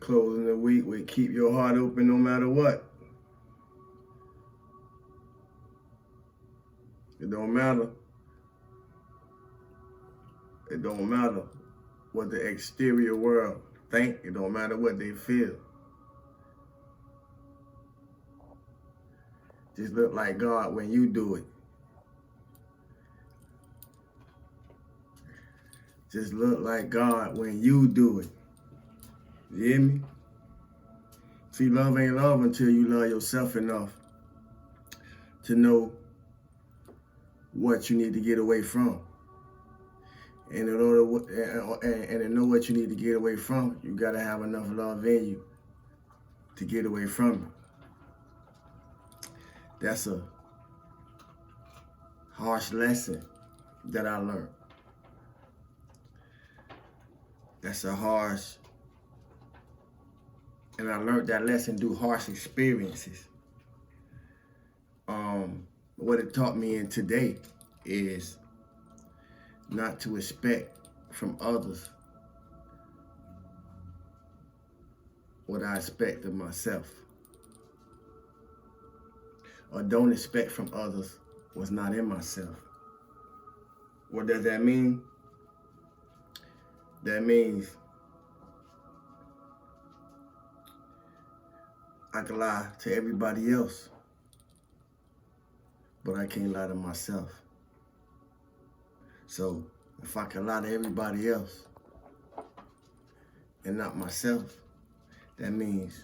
closing the week with keep your heart open no matter what. It don't matter. It don't matter what the exterior world think. It don't matter what they feel. Just look like God when you do it. Just look like God when you do it. You hear me? See, love ain't love until you love yourself enough to know what you need to get away from. And in order and to know what you need to get away from, you gotta have enough love in you to get away from it. That's a harsh lesson that I learned. That's a harsh, and I learned that lesson through harsh experiences. What it taught me in today is not to expect from others what I expect of myself. Or don't expect from others what's not in myself. What does that mean? That means I can lie to everybody else, but I can't lie to myself. So if I can lie to everybody else and not myself, that means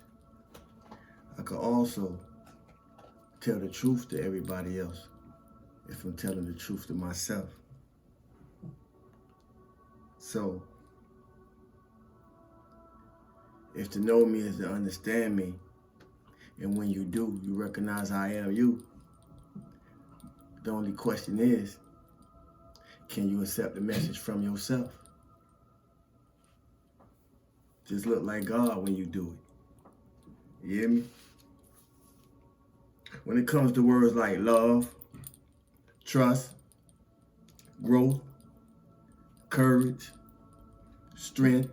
I could also tell the truth to everybody else if I'm telling the truth to myself. So if to know me is to understand me, and when you do, you recognize I am you, the only question is, can you accept the message from yourself? Just look like God when you do it. You hear me? When it comes to words like love, trust, growth, courage, strength,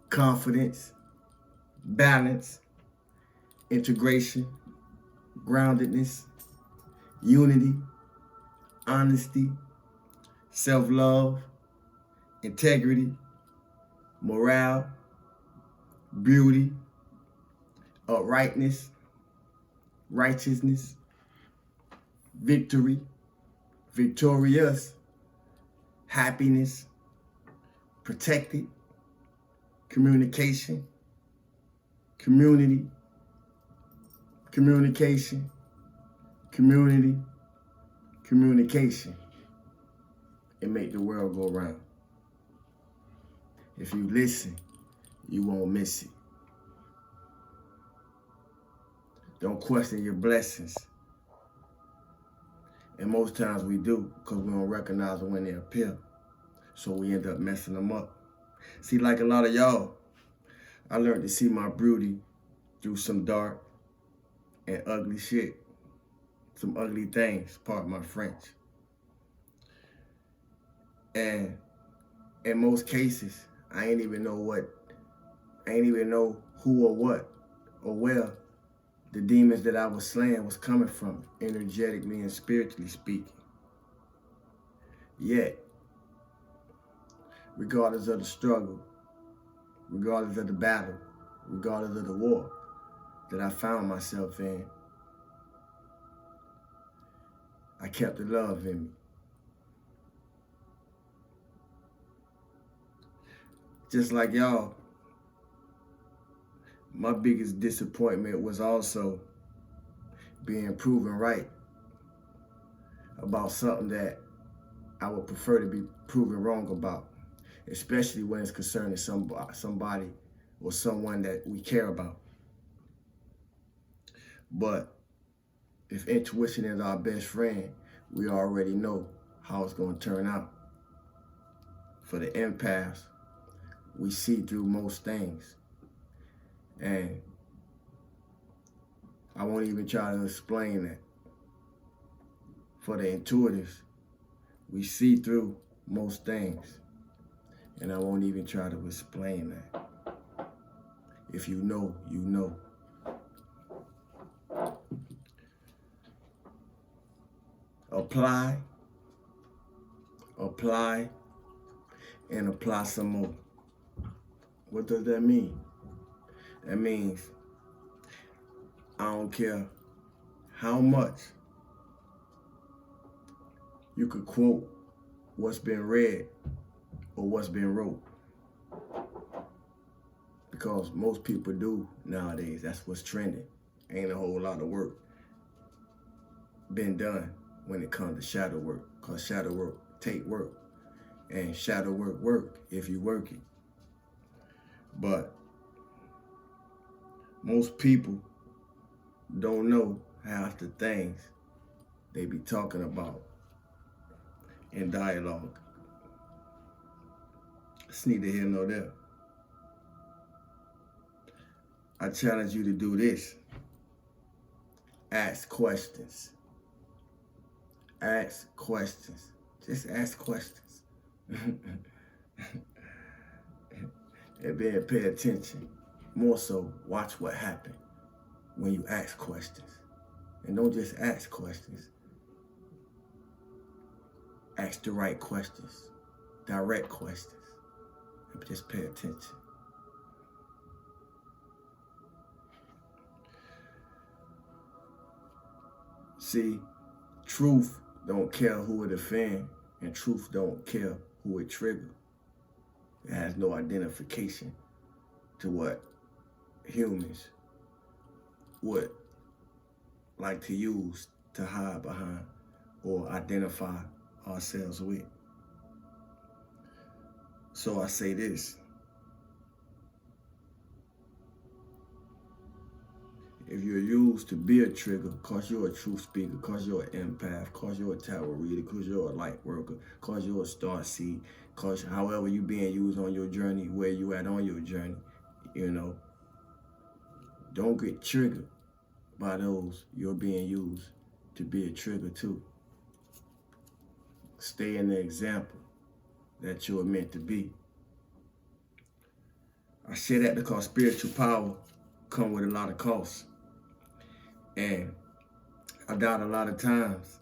confidence, balance, integration, groundedness, unity, honesty, self-love, integrity, morale, beauty, uprightness, righteousness, victory, victorious, happiness, protected, communication, community, communication, community, communication. It make the world go round. If you listen, you won't miss it. Don't question your blessings. And most times we do, because we don't recognize them when they appear. So we end up messing them up. See, like a lot of y'all, I learned to see my beauty through some dark and ugly shit. Some ugly things, pardon my French. And in most cases, I ain't even know who or what or where the demons that I was slaying was coming from, energetically and spiritually speaking. Yet, regardless of the struggle, regardless of the battle, regardless of the war that I found myself in, I kept the love in me. Just like y'all, my biggest disappointment was also being proven right about something that I would prefer to be proven wrong about, especially when it's concerning somebody or someone that we care about. But if intuition is our best friend, we already know how it's going to turn out. For the empaths, we see through most things. And I won't even try to explain that. For the intuitives, we see through most things. And I won't even try to explain that. If you know, you know. Apply, and apply some more. What does that mean? That means I don't care how much you could quote what's been read or what's been wrote. Because most people do nowadays. That's what's trending. Ain't a whole lot of work been done when it comes to shadow work. Because shadow work take work. And shadow work if you work it. But most people don't know half the things they be talking about in dialogue. It's neither here nor there. I challenge you to do this. Ask questions. Ask questions. Just ask questions. And then pay attention. More so, watch what happens when you ask questions. And don't just ask questions. Ask the right questions. Direct questions. And just pay attention. See, truth don't care who it offend, and truth don't care who it trigger. It has no identification to what humans would like to use to hide behind or identify ourselves with. So I say this. If you're used to be a trigger, cause you're a truth speaker, cause you're an empath, cause you're a tarot reader, cause you're a light worker, cause you're a star seed, cause however you being used on your journey, where you at on your journey, you know, don't get triggered by those you're being used to be a trigger to. Stay in the example that you're meant to be. I say that because spiritual power come with a lot of costs. And I doubt a lot of times,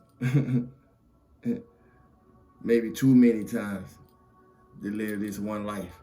maybe too many times, to live this one life.